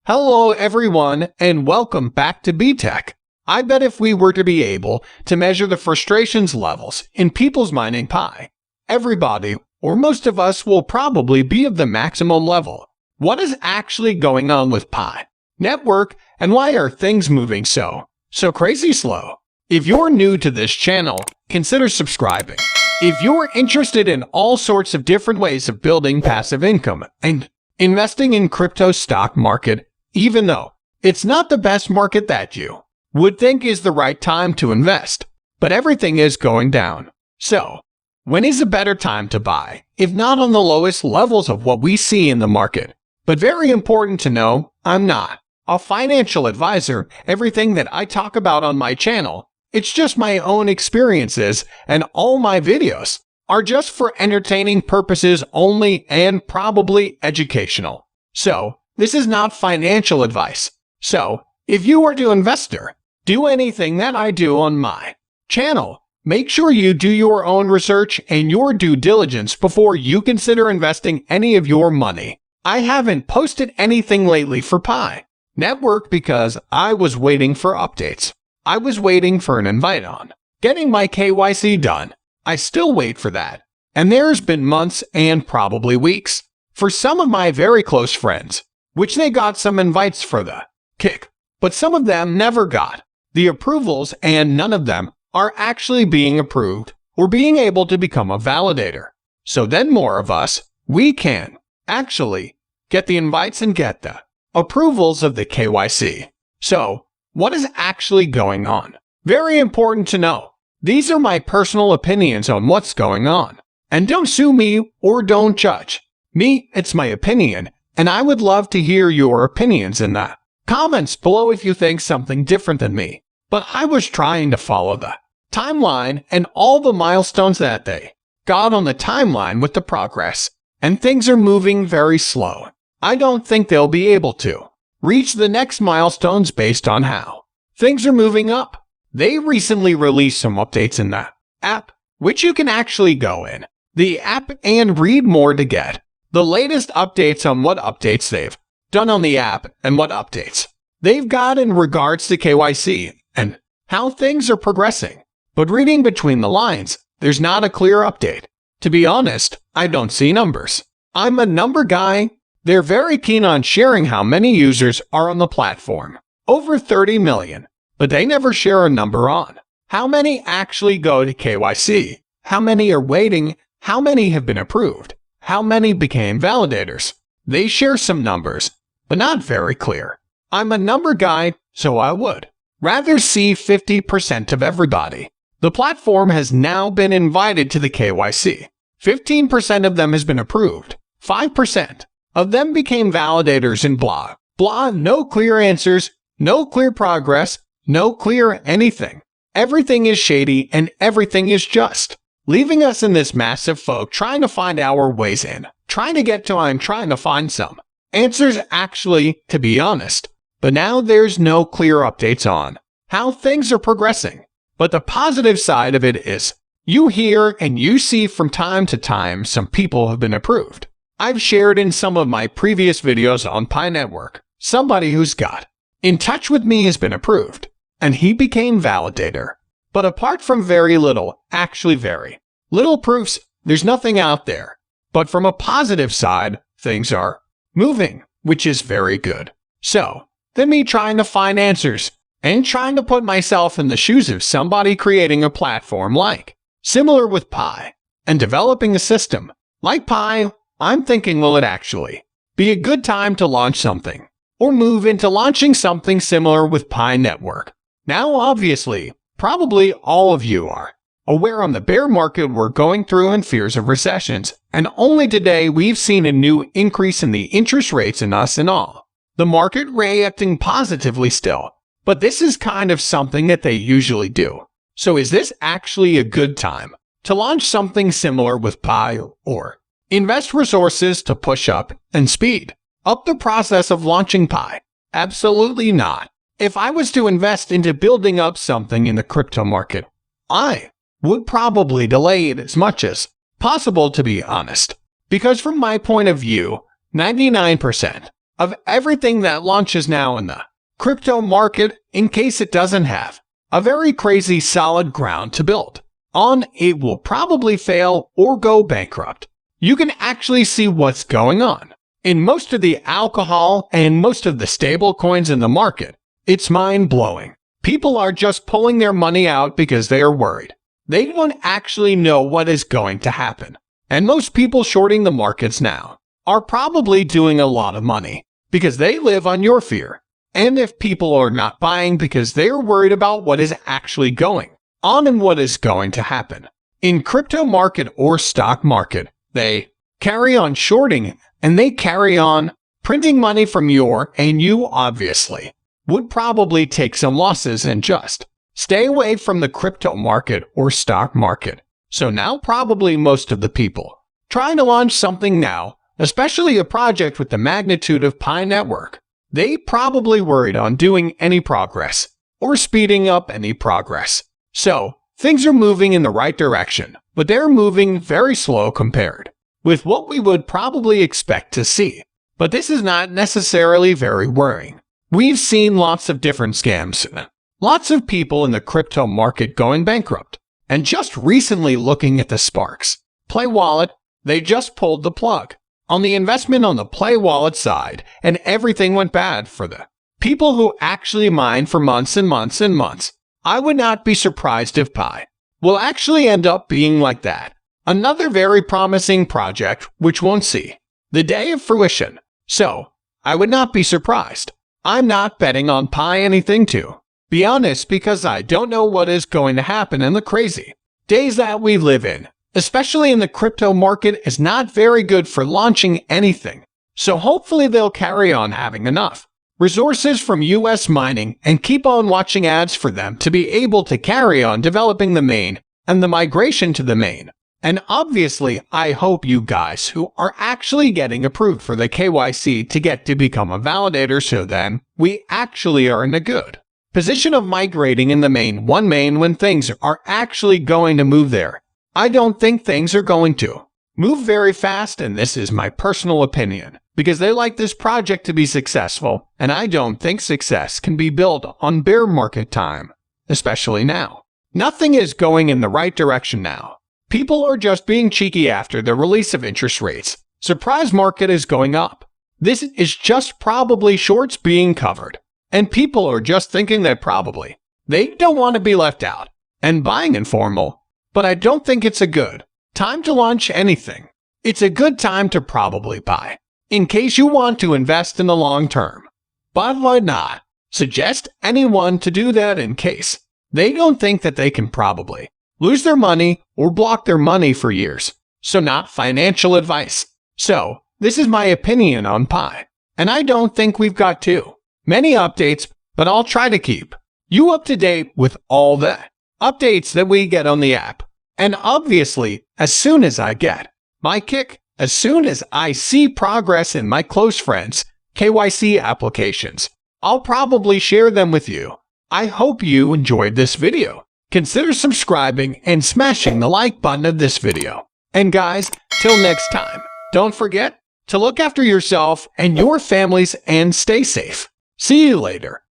Hello everyone and welcome back to BTech. I bet if we were to be able to measure the frustrations levels in people's mining Pi, everybody or most of us will probably be of the maximum level. What is actually going on with Pi network and why are things moving so crazy slow? If you're new to this channel, consider subscribing. If you're interested in all sorts of different ways of building passive income and investing in crypto stock market, even though it's not the best market that you would think is the right time to invest, but everything is going down. So, when is a better time to buy, if not on the lowest levels of what we see in the market? But very important to know, I'm not a financial advisor. Everything that I talk about on my channel, it's just my own experiences, and all my videos are just for entertaining purposes only and probably educational. So, this is not financial advice. So, if you are to investor, do anything that I do on my channel. Make sure you do your own research and your due diligence before you consider investing any of your money. I haven't posted anything lately for Pi network because I was waiting for updates. I was waiting for an invite on getting my KYC done. I still wait for that. And there's been months and probably weeks for some of my very close friends, which they got some invites for the kick, but some of them never got the approvals and none of them are actually being approved or being able to become a validator. So then more of us, we can actually get the invites and get the approvals of the KYC. So, what is actually going on? Very important to know. These are my personal opinions on what's going on. And don't sue me or don't judge me, it's my opinion. And I would love to hear your opinions in the comments below if you think something different than me. But I was trying to follow the timeline and all the milestones that they got on the timeline with the progress, and things are moving very slow. I don't think they'll be able to reach the next milestones based on how things are moving up. They recently released some updates in the app, which you can actually go in the app and read more to get the latest updates on what updates they've done on the app and what updates they've got in regards to KYC and how things are progressing. But reading between the lines, there's not a clear update. To be honest, I don't see numbers. I'm a number guy. They're very keen on sharing how many users are on the platform. Over 30 million. But they never share a number on how many actually go to KYC, how many are waiting, how many have been approved, how many became validators. They share some numbers, but not very clear. I'm a number guy, so I would rather see 50% of everybody. The platform has now been invited to the KYC. 15% of them has been approved. 5% of them became validators and blah, blah, no clear answers, no clear progress, no clear anything. Everything is shady and everything is just leaving us in this massive fog trying to find our ways in. I'm trying to find some answers actually, to be honest. But now there's no clear updates on how things are progressing. But the positive side of it is, you hear and you see from time to time some people have been approved. I've shared in some of my previous videos on PINETWORK, somebody who's got in touch with me has been approved, and he became validator. But apart from very little, actually very little proofs, there's nothing out there. But from a positive side, things are moving, which is very good. So, then me trying to find answers and trying to put myself in the shoes of somebody creating a platform like similar with Pi and developing a system like Pi, I'm thinking, will it actually be a good time to launch something or move into launching something similar with PINETWORK? Now, obviously, probably all of you are aware on the bear market we're going through and fears of recessions, and only today we've seen a new increase in the interest rates in us and all. The market reacting positively still, but this is kind of something that they usually do. So is this actually a good time to launch something similar with Pi or invest resources to push up and speed up the process of launching Pi? Absolutely not. If I was to invest into building up something in the crypto market, I would probably delay it as much as possible, to be honest. Because from my point of view, 99% of everything that launches now in the crypto market in case it doesn't have a very crazy solid ground to build on. It will probably fail or go bankrupt. You can actually see what's going on in most of the alcohol and most of the stable coins in the market. It's mind-blowing. People are just pulling their money out because they are worried. They don't actually know what is going to happen. And most people shorting the markets now are probably doing a lot of money because they live on your fear. And if people are not buying because they are worried about what is actually going on and what is going to happen in crypto market or stock market, they carry on shorting and they carry on printing money from you, and you obviously would probably take some losses and just stay away from the crypto market or stock market. So now probably most of the people trying to launch something now, especially a project with the magnitude of PINETWORK, they probably worried on doing any progress or speeding up any progress. So things are moving in the right direction, but they're moving very slow compared with what we would probably expect to see. But this is not necessarily very worrying. We've seen lots of different scams, lots of people in the crypto market going bankrupt. And just recently looking at the Sparks Play wallet, they just pulled the plug on the investment on the Play wallet side, and everything went bad for the people who actually mined for months and months and months. I would not be surprised if Pi will actually end up being like that. Another very promising project which won't see the day of fruition. So I would not be surprised. I'm not betting on Pi anything to be honest, because I don't know what is going to happen in the crazy days that we live in. Especially in the crypto market is not very good for launching anything. So hopefully they'll carry on having enough resources from US mining and keep on watching ads for them to be able to carry on developing the main and the migration to the main. And obviously, I hope you guys who are actually getting approved for the KYC to get to become a validator, so then we actually are in a good position of migrating in the main when things are actually going to move there. I don't think things are going to move very fast, and this is my personal opinion, because they like this project to be successful, and I don't think success can be built on bear market time, especially now. Nothing is going in the right direction now. People are just being cheeky after the release of interest rates. Surprise market is going up. This is just probably shorts being covered. And people are just thinking that probably they don't want to be left out and buying informal. But I don't think it's a good time to launch anything. It's a good time to probably buy in case you want to invest in the long term. But why not suggest anyone to do that in case they don't think that they can probably lose their money or block their money for years. So not financial advice. So this is my opinion on Pi. And I don't think we've got too many updates, but I'll try to keep you up to date with all the updates that we get on the app. And obviously, as soon as I get my kick, as soon as I see progress in my close friends' KYC applications, I'll probably share them with you. I hope you enjoyed this video. Consider subscribing and smashing the like button of this video. And guys, till next time, don't forget to look after yourself and your families and stay safe. See you later.